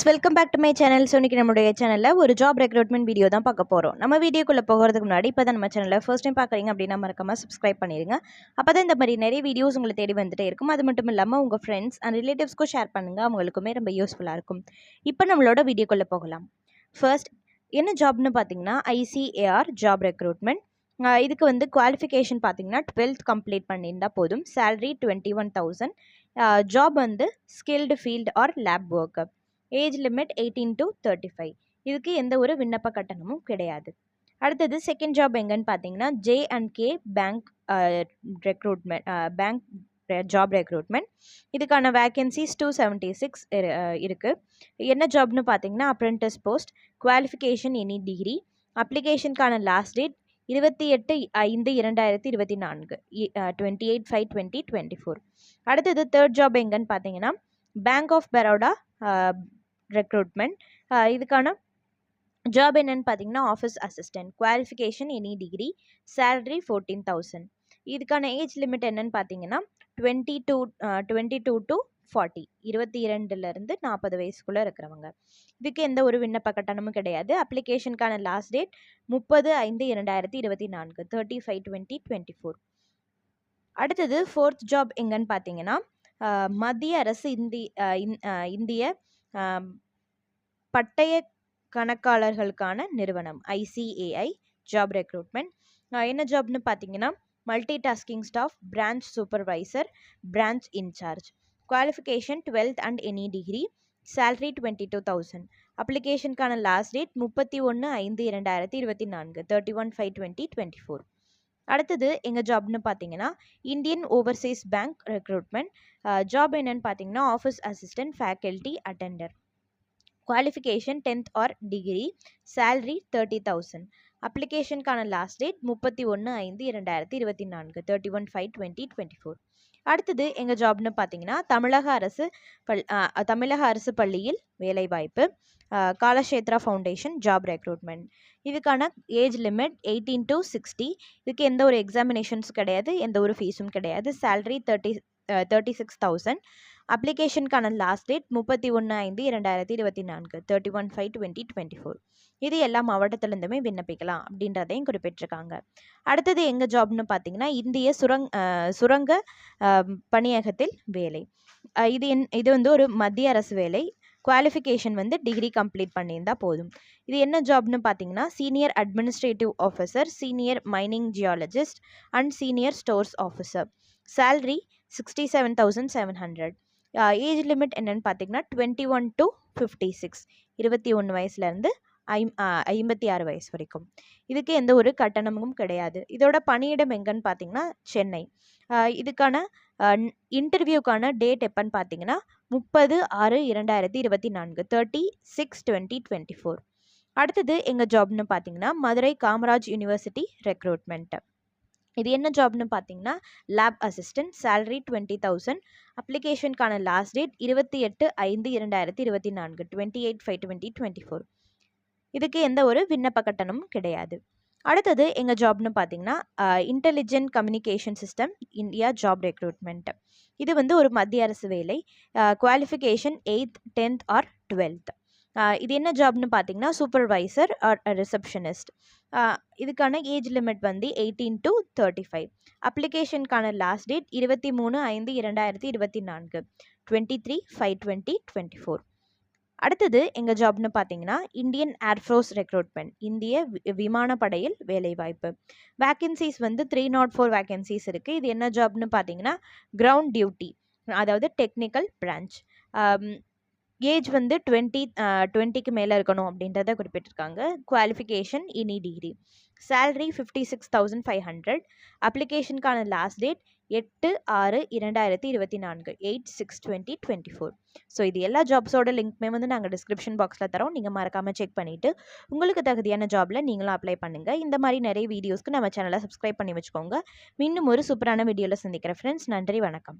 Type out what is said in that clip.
Friends, welcome back to my channel. So இன்றைக்கி நம்மளுடைய சேனலில் ஒரு ஜாப் ரெக்ரூட்மெண்ட் வீடியோ தான் பார்க்க போகிறோம். நம்ம வீடியோக்குள்ளே போகிறதுக்கு முன்னாடி இப்போ தான் நம்ம சேனலில் ஃபர்ஸ்ட் டைம் பார்க்குறீங்க அப்படின்னா மறக்காமல் சப்ஸ்கிரைப் பண்ணிடுங்க. அப்போ தான் இந்த மாதிரி நிறைய வீடியோஸ் உங்களை தேடி வந்துட்டே இருக்கும். அது மட்டும் இல்லாமல் உங்கள் ஃப்ரெண்ட்ஸ் அண்ட் ரிலேட்டிவ்ஸ்க்கும் ஷேர் பண்ணுங்கள், அவங்களுக்குமே ரொம்ப யூஸ்ஃபுல்லாக இருக்கும். இப்போ நம்மளோட வீடியோக்குள்ளே போகலாம். ஃபர்ஸ்ட் என்ன ஜாப்னு பார்த்தீங்கன்னா ICAR ஜாப் ரெக்ரூட்மெண்ட். இதுக்கு வந்து குவாலிஃபிகேஷன் பார்த்தீங்கன்னா 12th கம்ப்ளீட் பண்ணியிருந்தால் போதும். சேலரி 21,000. ஜாப் வந்து skilled field or lab work. Age limit 18 to 35. இதுக்கு எந்த ஒரு விண்ணப்ப கட்டணமும் கிடையாது. அடுத்தது செகண்ட் ஜாப் எங்கன்னு பார்த்தீங்கன்னா J&K bank recruitment bank job recruitment. இதுக்கான வேக்கன்சிஸ் 276 இருக்குது. என்ன ஜாப்னு பார்த்தீங்கன்னா apprentice post. Qualification any degree. அப்ளிகேஷனுக்கான லாஸ்ட் டேட் 28/5/2024, 28/5/2024. அடுத்தது தேர்ட் ஜாப் எங்கன்னு பார்த்தீங்கன்னா பேங்க் ஆஃப் பரோடா ரெக்ரூட்மெண்ட். இதுக்கான ஜாப் என்னன்னு பார்த்தீங்கன்னா office assistant. Qualification any degree. Salary 14,000. இதுக்கான ஏஜ் லிமிட் என்னன்னு பார்த்தீங்கன்னா 22 to 40, 22லேருந்து 40 வயசுக்குள்ளே இருக்கிறவங்க. இதுக்கு எந்த ஒரு விண்ணப்ப கட்டணமும் கிடையாது. அப்ளிகேஷனுக்கான லாஸ்ட் டேட் 30/5/2024, 30/5/2024. அடுத்தது ஃபோர்த் ஜாப் எங்கன்னு பார்த்தீங்கன்னா மத்திய அரசு இந்திய பட்டய கணக்காளர்களுக்கான நிறுவனம் ICAI ஜாப் ரெக்ரூட்மெண்ட். என்ன ஜாப்னு பார்த்தீங்கன்னா multi tasking staff, branch supervisor, branch incharge. Qualification 12th and any degree. Salary 22,000. அப்ளிகேஷனுக்கான லாஸ்ட் டேட் 31/5/2024, 31/5/2024. அடுத்தது எங்கள் ஜாப்னு பார்த்தீங்கன்னா Indian overseas bank recruitment. Job என்னன்னு பார்த்தீங்கன்னா office assistant, faculty attender. Qualification 10th or degree. Salary 30,000. அப்ளிகேஷனுக்கான லாஸ்ட் டேட் 31/5/2024, 31/5/2024. அடுத்தது எங்கள் ஜாப்னு பார்த்தீங்கன்னா தமிழக அரசு பள்ளியில் வேலைவாய்ப்பு. காலக்ஷேத்ரா ஃபவுண்டேஷன் ஜாப் ரெக்ரூட்மெண்ட். இதுக்கான ஏஜ் லிமிட் 18 to 60. இதுக்கு எந்த ஒரு எக்ஸாமினேஷன்ஸும் கிடையாது, எந்த ஒரு ஃபீஸும் கிடையாது. சேலரி 36,000. அப்ளிகேஷனுக்கான லாஸ்ட் டேட் 31/5/2024, 31/5/2024. இது எல்லா மாவட்டத்திலேருந்துமே விண்ணப்பிக்கலாம் அப்படின்றதையும் குறிப்பிட்டிருக்காங்க. அடுத்தது எங்கள் ஜாப்னு பார்த்தீங்கன்னா இந்திய சுரங்க பணியகத்தில் வேலை. இது வந்து ஒரு மத்திய அரசு வேலை. குவாலிஃபிகேஷன் வந்து டிகிரி கம்ப்ளீட் பண்ணியிருந்தால் போதும். இது என்ன ஜாப்னு பார்த்தீங்கன்னா senior administrative officer, senior mining geologist and senior stores officer. Salary 67,700. Age limit என்னன்னு பார்த்தீங்கன்னா 21 to 56, 21 வயசுலேருந்து 56 வயசு வரைக்கும். இதுக்கு எந்த ஒரு கட்டணமும் கிடையாது. இதோட பணியிடம் எங்கன்னு பார்த்தீங்கன்னா சென்னை. இதுக்கான இன்டர்வியூக்கான டேட் எப்போன்னு பார்த்தீங்கன்னா 30/6/2024, 30/6/2024. அடுத்தது எங்கள் ஜாப்னு பார்த்தீங்கன்னா மதுரை காமராஜ் யூனிவர்சிட்டி ரெக்ரூட்மெண்ட். இது என்ன ஜாப்னு பார்த்தீங்கன்னா லேப் அசிஸ்டன்ட். சேலரி 20,000. அப்ளிகேஷனுக்கான லாஸ்ட் டேட் 28/5/2024, 28/5/2024. இதுக்கு எந்த ஒரு விண்ணப்ப கட்டணமும் கிடையாது. அடுத்தது எங்கள் ஜாப்னு பார்த்தீங்கன்னா intelligent communication system India job recruitment. இது வந்து ஒரு மத்திய அரசு வேலை. Qualification 8th, 10th or 12th. இது என்ன ஜாப்னு பார்த்தீங்கன்னா சூப்பர்வைசர் ஆர் ரிசப்ஷனிஸ்ட். இதுக்கான ஏஜ் லிமிட் வந்து 18 to 35. அப்ளிகேஷனுக்கான last date 23/5/2024, 23/5/2024. அடுத்தது எங்கள் ஜாப்னு பார்த்தீங்கன்னா இந்தியன் ஏர்ஃபோர்ஸ் ரெக்ரூட்மெண்ட். இந்திய விமானப்படையில் வேலைவாய்ப்பு. வேக்கன்சிஸ் வந்து 304 வேக்கன்சிஸ் இருக்குது. இது என்ன ஜாப்னு பார்த்தீங்கன்னா கிரவுண்ட் டியூட்டி, அதாவது டெக்னிக்கல் பிரான்ச். ஏஜ் வந்து 20க்கு மேலே இருக்கணும் அப்படின்றத குறிப்பிட்டிருக்காங்க. Qualification any degree. சேலரி 56,500. அப்ளிகேஷனுக்கான லாஸ்ட் டேட் 8/6/2024, 8/6/2024. ஸோ இது எல்லா ஜாப்ஸோட லிங்க்மே வந்து நாங்கள் டிஸ்கிரிப்ஷன் பாக்ஸில் தரோம். நீங்கள் மறக்காமல் செக் பண்ணிவிட்டு உங்களுக்கு தகுதியான ஜாபில் நீங்களும் அப்ளை பண்ணுங்கள். இந்த மாதிரி நிறைய வீடியோஸ்க்கு நம்ம சேனலை சப்ஸ்கிரைப் பண்ணி வச்சுக்கோங்க. இன்னும் ஒரு சூப்பரான வீடியோவில் சந்திக்கிறேன் ஃப்ரெண்ட்ஸ். நன்றி, வணக்கம்.